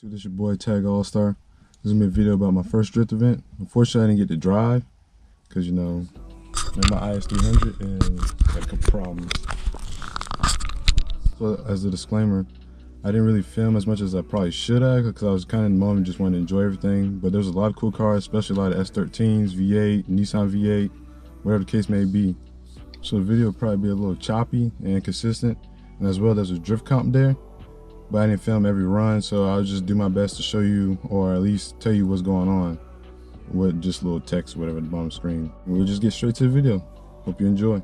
YouTube, this is your boy Tag All-Star. This is gonna be a video about my first drift event. Unfortunately, I didn't get to drive because, you know, my IS300 and had a couple problems. So as a disclaimer, I didn't really film as much as I probably should have because I was kind of in the moment, just wanting to enjoy everything. But there's a lot of cool cars, especially a lot of S13s, V8, Nissan V8, whatever the case may be. So the video will probably be a little choppy and inconsistent, and as well there's a drift comp there. But I didn't film every run, so I'll just do my best to show you, or at least tell you what's going on with just little text or whatever at the bottom of the screen. And we'll just get straight to the video. Hope you enjoy.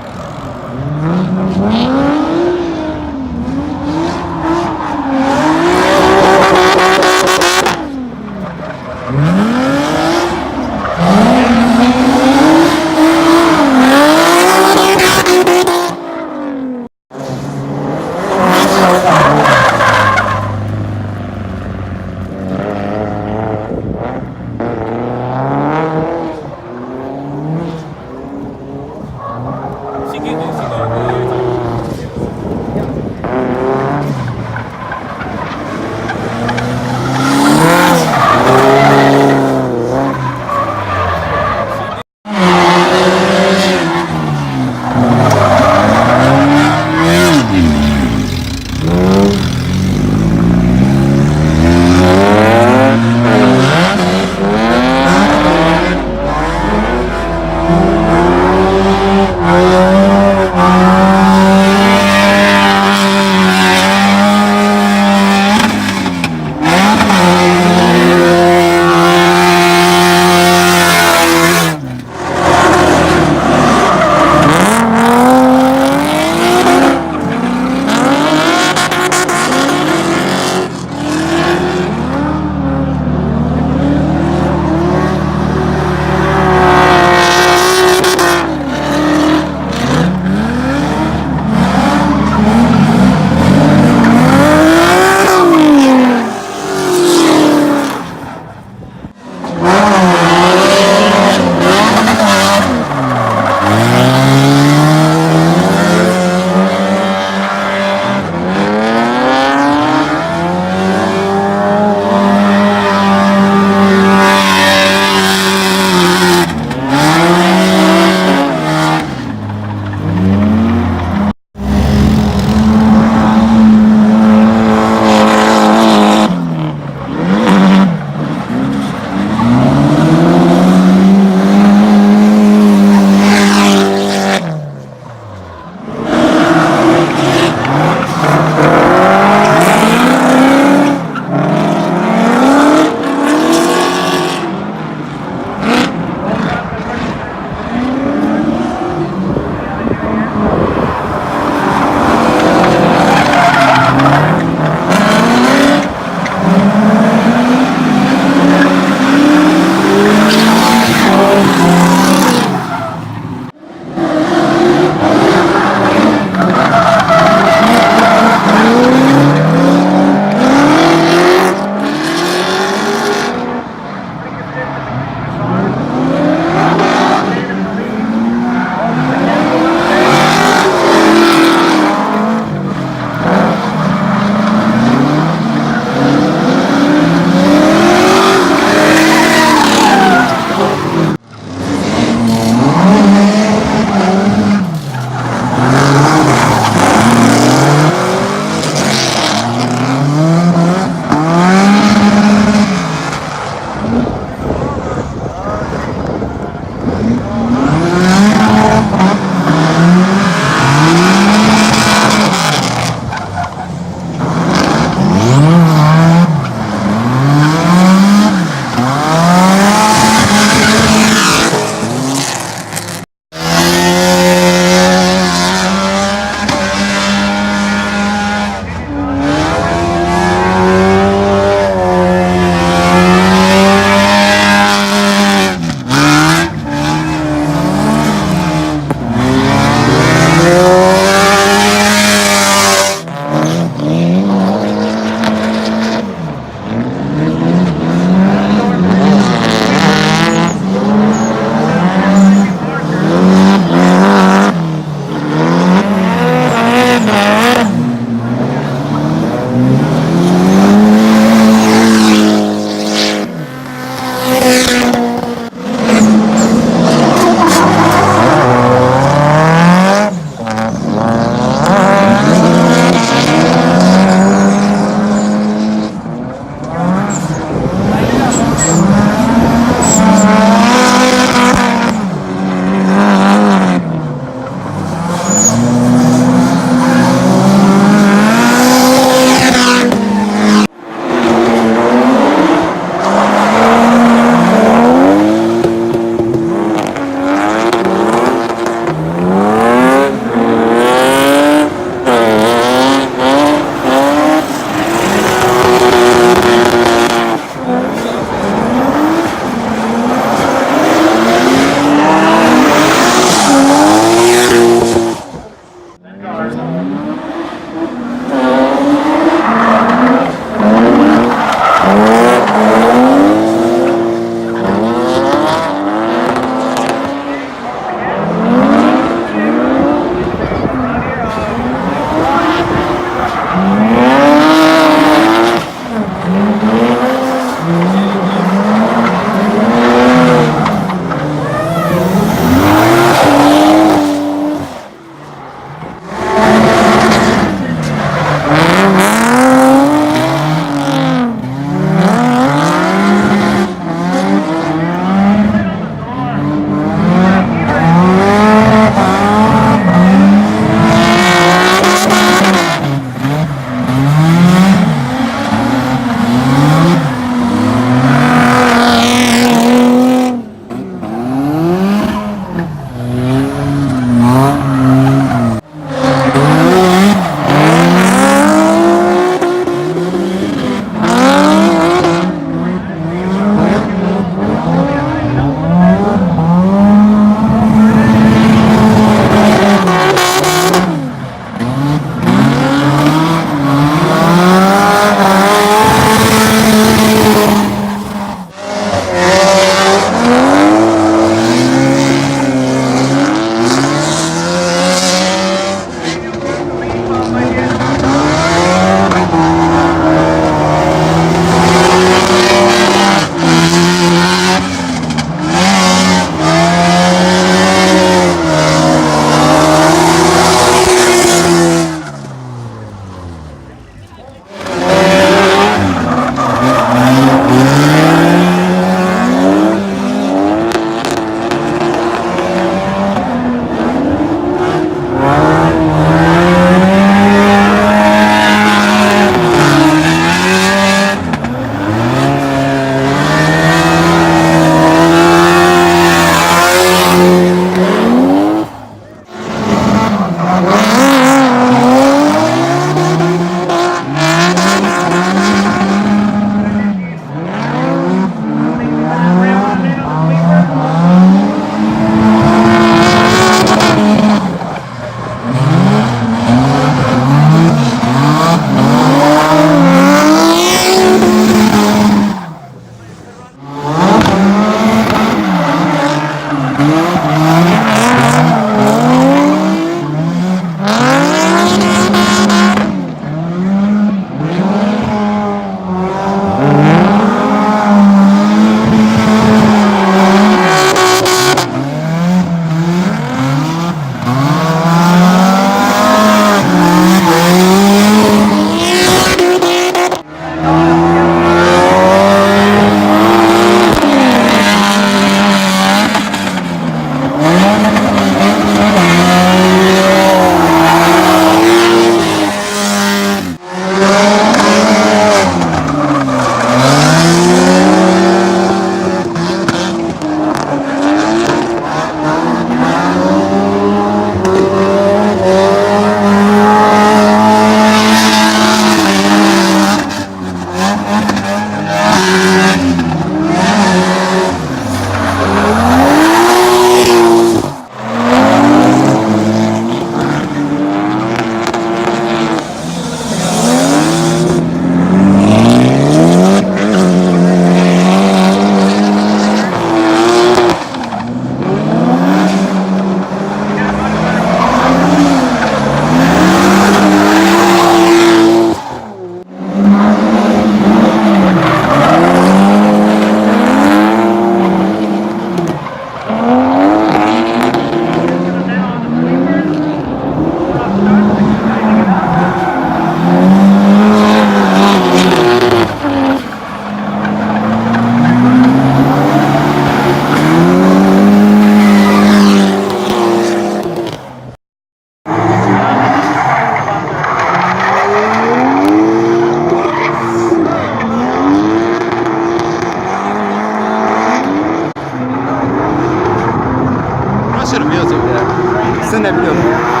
quantez.k.w.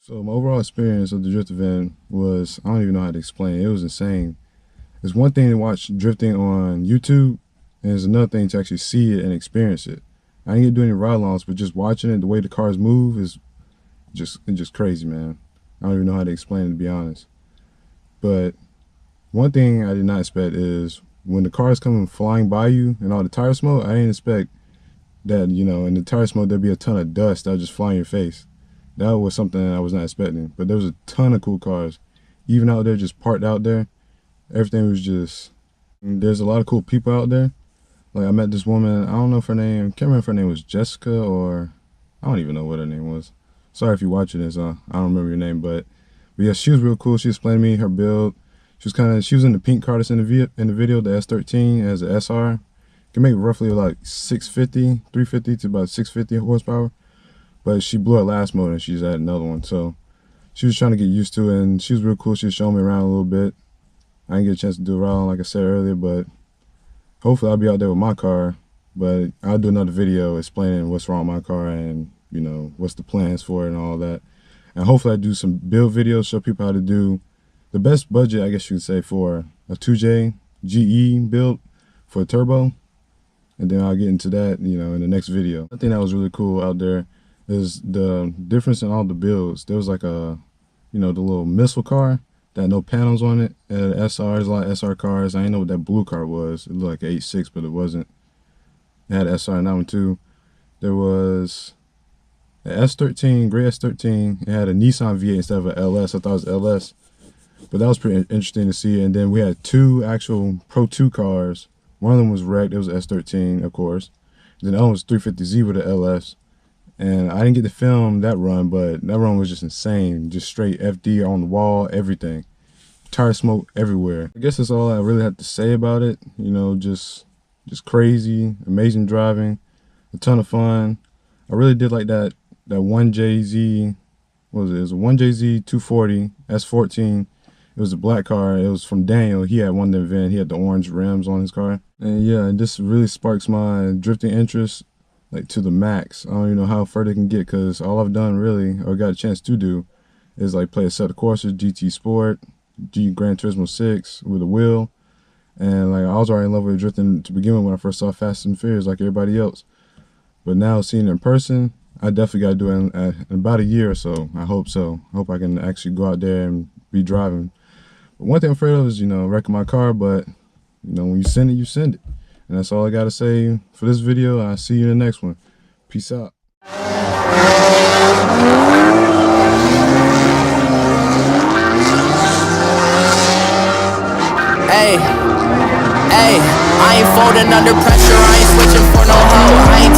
So my overall experience of the drift event was, I don't even know how to explain it. It was insane. It's one thing to watch drifting on YouTube, and it's another thing to actually see it and experience it. I didn't get to do any ride-alongs, but just watching it, the way the cars move is just crazy, man. I don't even know how to explain it, to be honest. But one thing I did not expect is when the cars come flying by you and all the tire smoke, I didn't expect that, you know, in the tire smoke there'd be a ton of dust that would just fly in your face. That was something I was not expecting. But there was a ton of cool cars. Even out there, just parked out there, everything was just, there's a lot of cool people out there. Like I met this woman, I don't know if her name, can't remember if her name was Jessica or, I don't even know what her name was. Sorry if you're watching this, I don't remember your name, but yeah, she was real cool. She explained to me her build. She was in the pink car that's in the video, the S13 as an SR. Can make roughly like 350 to about 650 horsepower. But she blew her last motor and she's at another one. So she was trying to get used to it, and she was real cool. She was showing me around a little bit. I didn't get a chance to do a ride like I said earlier, but hopefully I'll be out there with my car. But I'll do another video explaining what's wrong with my car and, you know, what's the plans for it and all that. And hopefully I do some build videos, show people how to do the best budget, I guess you could say, for a 2J GE build for a turbo. And then I'll get into that, you know, in the next video. I think that was really cool out there is the difference in all the builds. There was like a, you know, the little missile car that had no panels on it. And SR, there's a lot of SR cars. I didn't know what that blue car was. It looked like an 8.6, but it wasn't. It had SR in that one too. There was the S13, gray S13. It had a Nissan V8 instead of an LS. I thought it was LS. But that was pretty interesting to see. And then we had two actual Pro 2 cars. One of them was wrecked. It was an S13, of course. Then the other one was 350Z with an LS. And I didn't get to film that run, but that run was just insane. Just straight FD on the wall, everything. Tire smoke everywhere. I guess that's all I really have to say about it. You know, just crazy, amazing driving, a ton of fun. I really did like that 1JZ, what was it? It was a 1JZ 240 S14. It was a black car. It was from Daniel. He had one of the event. He had the orange rims on his car. And yeah, this really sparks my drifting interest, like, to the max. I don't even know how far they can get, because all I've done really, or got a chance to do, is like play a set of courses, GT Sport, Gran Turismo 6 with a wheel. And like I was already in love with drifting to begin with when I first saw Fast and Furious like everybody else. But now seeing it in person, I definitely got to do it in about a year or so. I hope so. I hope I can actually go out there and be driving. But one thing I'm afraid of is, you know, wrecking my car, but, you know, when you send it, you send it. And that's all I got to say for this video. I'll see you in the next one. Peace out. Hey, I ain't folding under pressure, I ain't switching for no hoe. I ain't